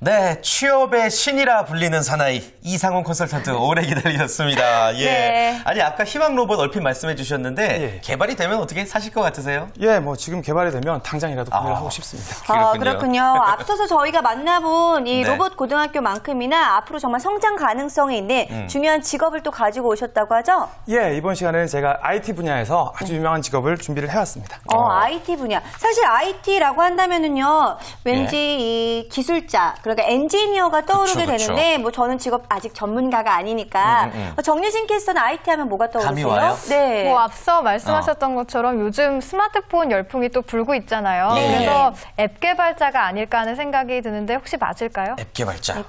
네, 취업의 신이라 불리는 사나이 이상훈 컨설턴트 오래 기다리셨습니다. 예. 네. 아니 아까 희망 로봇 얼핏 말씀해 주셨는데 예. 개발이 되면 어떻게 사실 것 같으세요? 예, 뭐 지금 개발이 되면 당장이라도 구매를 하고 싶습니다. 그렇군요. 앞서서 저희가 만나본 이 네. 로봇 고등학교만큼이나 앞으로 정말 성장 가능성이 있는 중요한 직업을 또 가지고 오셨다고 하죠? 예, 이번 시간에는 제가 IT 분야에서 아주 유명한 직업을 준비를 해왔습니다. IT 분야. 사실 IT라고 한다면은요, 왠지 이 기술자, 그러니까 엔지니어가 떠오르게 그쵸. 되는데, 뭐 저는 직업 아직 전문가가 아니니까. 정유진 캐스터는 IT 하면 뭐가 떠오르세요? 감이 와요? 네. 뭐 앞서 말씀하셨던 것처럼 요즘 스마트폰 열풍이 또 불고 있잖아요. 예. 그래서 앱 개발자가 아닐까 하는 생각이 드는데 혹시 맞을까요? 앱 개발자.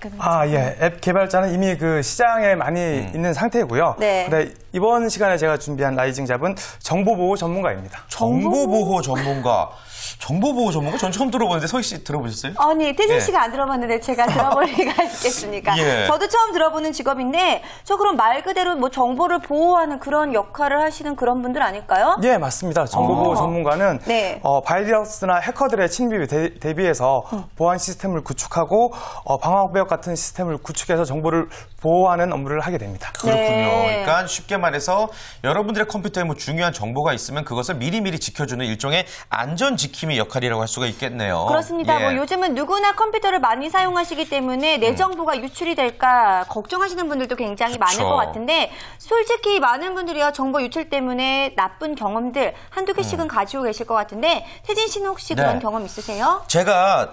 예, 앱 개발자는 이미 그 시장에 많이 있는 상태고요. 네. 근데 이번 시간에 제가 준비한 라이징 잡은 정보보호 전문가입니다. 정보보호 전문가. 정보보호 전문가? 전 처음 들어보는데 서희 씨 들어보셨어요? 아니, 태진 예. 씨가 안 들어봤는데 제가 들어볼 리가 있겠습니까? 예. 저도 처음 들어보는 직업인데, 저 그럼 말 그대로 뭐 정보를 보호하는 그런 역할을 하시는 그런 분들 아닐까요? 예, 맞습니다. 정보보호 전문가는 네. 바이러스나 해커들의 침입에 대비해서 보안 시스템을 구축하고 방화벽 같은 시스템을 구축해서 정보를 보호하는 업무를 하게 됩니다. 그렇군요. 네. 그러니까 쉽게 말해서 여러분들의 컴퓨터에 뭐 중요한 정보가 있으면 그것을 미리미리 지켜주는 일종의 안전 지킴이 역할이라고 할 수가 있겠네요. 그렇습니다. 예. 뭐 요즘은 누구나 컴퓨터를 많이 사용하시기 때문에 내 정보가 유출이 될까 걱정하시는 분들도 굉장히 많을 그쵸. 것 같은데, 솔직히 많은 분들이요, 정보 유출 때문에 나쁜 경험들 한두 개씩은 가지고 계실 것 같은데, 태진 씨는 혹시 네. 그런 경험 있으세요? 제가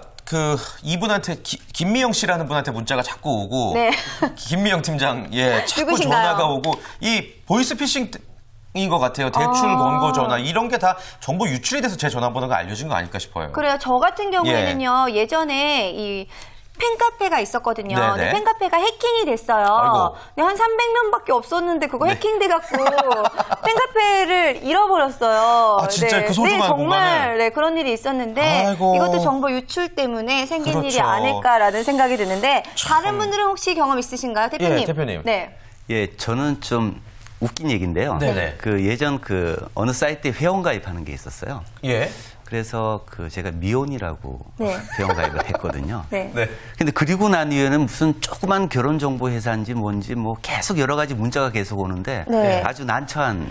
이분한테 김미영 씨라는 분한테 문자가 자꾸 오고 네. 김미영 팀장 자꾸 누구신가요? 전화가 오고 이 보이스피싱 인 것 같아요. 대출 권고 전화 이런 게 다 정보 유출이 돼서 제 전화번호가 알려진 거 아닐까 싶어요. 그래요. 저 같은 경우에는요, 예전에 이 팬카페가 있었거든요. 네네. 근데 팬카페가 해킹이 됐어요. 아이고. 근데 한 300명밖에 없었는데 그거 해킹돼갖고 팬카페를 잃어버렸어요. 아, 진짜요? 그 소중한 네, 정말 공간을? 네, 그런 일이 있었는데, 아이고. 이것도 정보 유출 때문에 생긴 그렇죠. 일이 아닐까라는 생각이 드는데, 다른 분들은 혹시 경험 있으신가요, 대표님? 예, 대표님. 네. 예, 저는 좀 웃긴 얘기인데요. 네네. 예전 어느 사이트에 회원가입하는 게 있었어요. 예. 그래서 제가 미혼이라고 네. 회원가입을 했거든요. 네. 네. 근데 그리고 난 이후에는 무슨 조그만 결혼정보회사인지 뭔지 뭐 계속 여러 가지 문자가 계속 오는데 네. 아주 난처한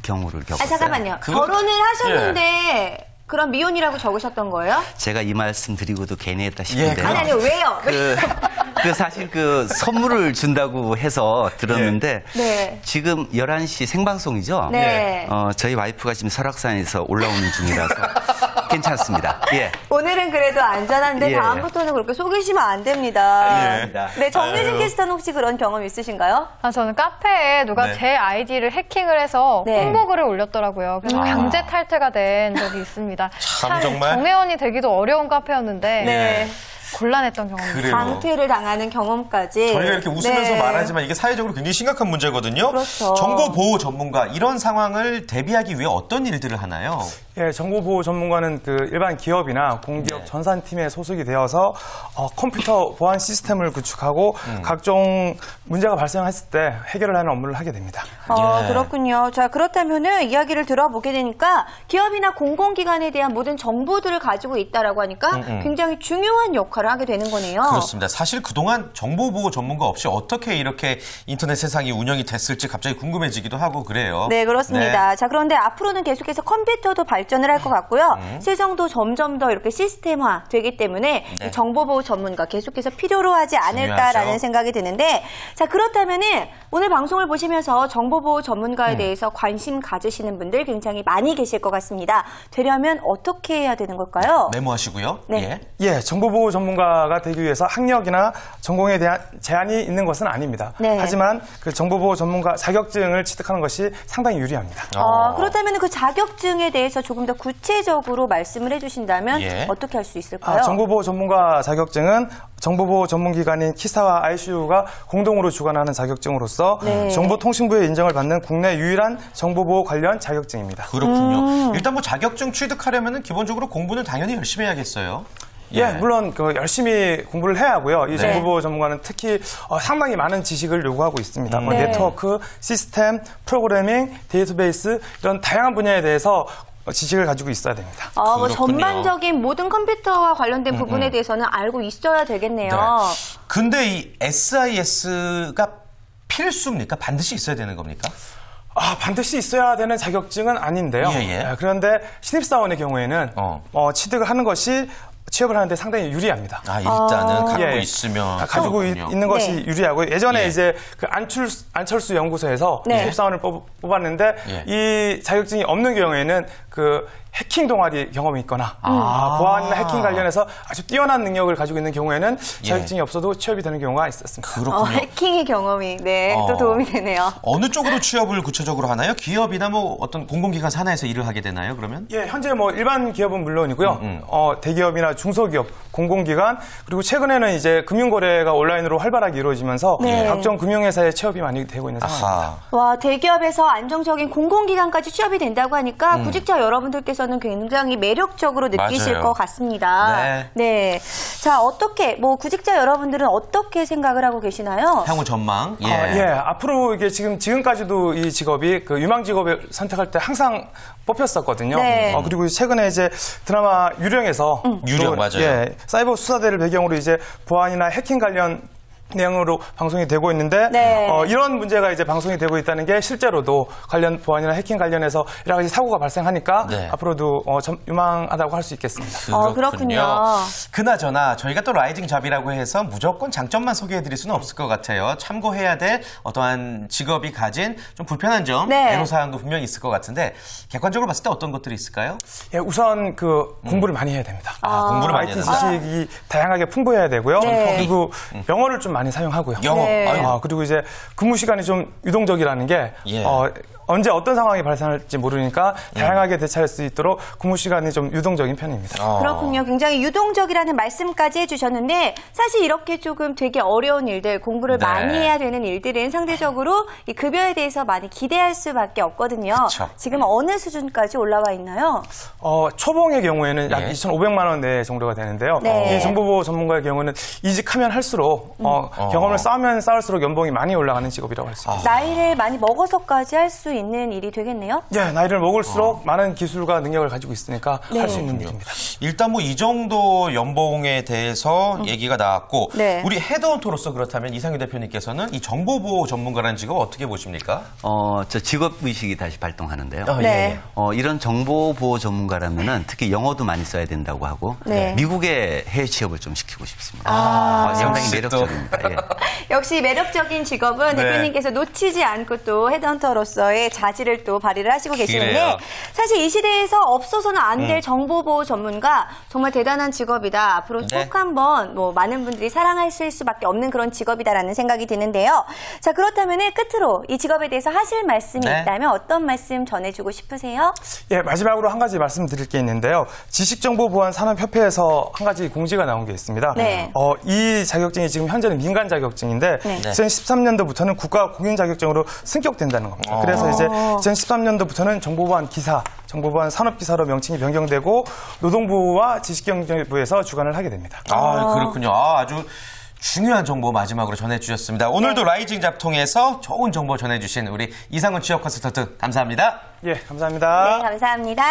경우를 겪었어요. 잠깐만요. 그거- 결혼을 하셨는데, 그럼 미혼이라고 적으셨던 거예요? 제가 이 말씀 드리고도 괜히 했다 싶은데요. 아니, 왜요? 사실 선물을 준다고 해서 들었는데 네. 지금 11시 생방송이죠? 네. 저희 와이프가 지금 설악산에서 올라오는 중이라서 괜찮습니다. 예. 오늘은 그래도 안전한데 예. 다음부터는 그렇게 속이시면 안 됩니다. 예. 네, 정유진 아유. 캐스터는 혹시 그런 경험 있으시신가요? 저는 카페에 누가 네. 제 아이디를 해킹을 해서 네. 홍보글을 올렸더라고요. 그래서 강제 탈퇴가 된 적이 있습니다. 참 정말. 정회원이 되기도 어려운 카페였는데 네. 곤란했던 경험이 그래요. 있어요. 강퇴를 당하는 경험까지. 저희가 이렇게 웃으면서 네. 말하지만 이게 사회적으로 굉장히 심각한 문제거든요. 그렇죠. 정보보호 전문가 이런 상황을 대비하기 위해 어떤 일들을 하나요? 예, 정보보호 전문가는 일반 기업이나 공기업 네. 전산팀에 소속이 되어서 컴퓨터 보안 시스템을 구축하고 각종 문제가 발생했을 때 해결을 하는 업무를 하게 됩니다. 예. 그렇군요. 자, 그렇다면은 이야기를 들어보게 되니까 기업이나 공공기관에 대한 모든 정보들을 가지고 있다라고 하니까 굉장히 중요한 역할을 하게 되는 거네요. 그렇습니다. 사실 그동안 정보보호 전문가 없이 어떻게 이렇게 인터넷 세상이 운영이 됐을지 갑자기 궁금해지기도 하고 그래요. 네, 그렇습니다. 네. 자, 그런데 앞으로는 계속해서 컴퓨터도 발전을 할 것 같고요. 세상도 점점 더 이렇게 시스템화 되기 때문에 네. 이 정보보호 전문가 계속해서 필요로 하지 않을까라는 중요하죠. 생각이 드는데, 자, 그렇다면은 오늘 방송을 보시면서 정보보호 전문가에 대해서 관심 가지시는 분들 굉장히 많이 계실 것 같습니다. 되려면 어떻게 해야 되는 걸까요? 메모하시고요. 네. 예, 정보보호 전문가가 되기 위해서 학력이나 전공에 대한 제한이 있는 것은 아닙니다. 네. 하지만 그 정보보호 전문가 자격증을 취득하는 것이 상당히 유리합니다. 그렇다면 그 자격증에 대해서 조금 더 구체적으로 말씀을 해주신다면 예. 어떻게 할 수 있을까요? 정보보호 전문가 자격증은 정보보호 전문기관인 키사와 ICU가 공동으로 주관하는 자격증으로서 네. 정보통신부의 인정을 받는 국내 유일한 정보보호 관련 자격증입니다. 그렇군요. 일단 뭐 자격증 취득하려면 기본적으로 공부는 당연히 열심히 해야겠어요. 예, 물론 열심히 공부를 해야 하고요. 이 네. 정보보호 전문가는 특히 상당히 많은 지식을 요구하고 있습니다. 뭐 네. 네트워크, 시스템, 프로그래밍, 데이터베이스 이런 다양한 분야에 대해서 지식을 가지고 있어야 됩니다. 뭐 그렇군요. 전반적인 모든 컴퓨터와 관련된 부분에 대해서는 알고 있어야 되겠네요. 네. 근데 이 SIS가 필수입니까? 반드시 있어야 되는 겁니까? 반드시 있어야 되는 자격증은 아닌데요. 예. 그런데 신입사원의 경우에는 취득을 하는 것이 취업을 하는데 상당히 유리합니다. 일단은 갖고 예. 있으면 가지고 그렇군요. 있는 것이 네. 유리하고 예전에 예. 이제 그 안철수 연구소에서 네. 신입사원을 뽑았는데 예. 이 자격증이 없는 경우에는 그 해킹 동아리 경험이 있거나 보안이나 해킹 관련해서 아주 뛰어난 능력을 가지고 있는 경우에는 자격증이 없어도 취업이 되는 경우가 있었습니다. 그렇군요. 해킹의 경험이 또 도움이 되네요. 어느 쪽으로 취업을 구체적으로 하나요? 기업이나 뭐 어떤 공공기관 산하에서 일을 하게 되나요? 그러면? 예, 현재 뭐 일반 기업은 물론이고요. 대기업이나 중소기업, 공공기관 그리고 최근에는 이제 금융거래가 온라인으로 활발하게 이루어지면서 네. 각종 금융회사에 취업이 많이 되고 있는 상황입니다. 와, 대기업에서 안정적인 공공기관까지 취업이 된다고 하니까 구직자 여러분들께서는 굉장히 매력적으로 느끼실 맞아요. 것 같습니다. 네. 자, 어떻게 구직자 여러분들은 어떻게 생각을 하고 계시나요? 향후 전망. 앞으로 이게 지금까지도 이 직업이 그 유망 직업을 선택할 때 항상 뽑혔었거든요. 네. 그리고 최근에 이제 드라마 유령에서 유령, 맞아요. 사이버 수사대를 배경으로 이제 보안이나 해킹 관련 내용으로 방송이 되고 있는데 네. 이런 문제가 이제 방송이 되고 있다는 게 실제로도 관련 보안이나 해킹 관련해서 여러 가지 사고가 발생하니까 네. 앞으로도 유망하다고 할 수 있겠습니다. 그렇군요. 그나저나 저희가 또 라이징 잡이라고 해서 무조건 장점만 소개해드릴 수는 없을 것 같아요. 참고해야 될 어떠한 직업이 가진 좀 불편한 점, 네. 애로사항도 분명히 있을 것 같은데 객관적으로 봤을 때 어떤 것들이 있을까요? 예, 우선 공부를 많이 해야 됩니다. 공부를 많이 해야 IT 된다. 지식이 다양하게 풍부해야 되고요. 네. 그리고 영어를 좀 많이 사용하고요. 영어. 네. 아이고. 그리고 이제 근무 시간이 좀 유동적이라는 게 예. 언제 어떤 상황이 발생할지 모르니까 다양하게 대처할 수 있도록 근무 시간이 좀 유동적인 편입니다. 그렇군요. 굉장히 유동적이라는 말씀까지 해주셨는데 사실 이렇게 조금 되게 어려운 일들, 공부를 네. 많이 해야 되는 일들은 상대적으로 이 급여에 대해서 많이 기대할 수밖에 없거든요. 그쵸. 지금 어느 수준까지 올라와 있나요? 초봉의 경우에는 약 예. 2,500만 원 내 정도가 되는데요. 네. 이 정보보호 전문가의 경우는 이직하면 할수록 경험을 쌓으면 쌓을수록 연봉이 많이 올라가는 직업이라고 할 수 있습니다. 나이를 많이 먹어서까지 할 수 있는 일이 되겠네요. 예, 나이를 먹을수록 많은 기술과 능력을 가지고 있으니까 네. 할 수 있는 일입니다. 일단 뭐 이 정도 연봉에 대해서 얘기가 나왔고 네. 우리 헤드헌터로서 그렇다면 이상규 대표님께서는 이 정보보호 전문가라는 직업 어떻게 보십니까? 저 직업의식이 다시 발동하는데요. 네. 이런 정보보호 전문가라면은 특히 영어도 많이 써야 된다고 하고 네. 미국의 해외 취업을 좀 시키고 싶습니다. 상당히 역시 매력적입니다. 예. 역시 매력적인 직업은 네. 대표님께서 놓치지 않고 또 헤드헌터로서의 자질을 또 발휘를 하시고 계시는데 그래요. 사실 이 시대에서 없어서는 안 될 정보보호 전문가 정말 대단한 직업이다. 앞으로 네. 꼭 한번 많은 분들이 사랑하실 수밖에 없는 그런 직업이다라는 생각이 드는데요. 자, 그렇다면 끝으로 이 직업에 대해서 하실 말씀이 네. 있다면 어떤 말씀 전해주고 싶으세요? 예, 마지막으로 한 가지 말씀드릴 게 있는데요. 지식정보보안산업협회에서 한 가지 공지가 나온 게 있습니다. 네. 이 자격증이 지금 현재는 민간 자격증인데 네. 2013년도부터는 국가 공인 자격증으로 승격된다는 겁니다. 그래서 이제 2013년도부터는 정보보안 기사, 정보보안 산업기사로 명칭이 변경되고 노동부와 지식경제부에서 주관을 하게 됩니다. 그렇군요. 아주 중요한 정보 마지막으로 전해주셨습니다. 오늘도 라이징 잡 통해서 좋은 정보 전해주신 우리 이상훈 취업 컨설턴트 감사합니다. 예, 감사합니다. 네, 감사합니다.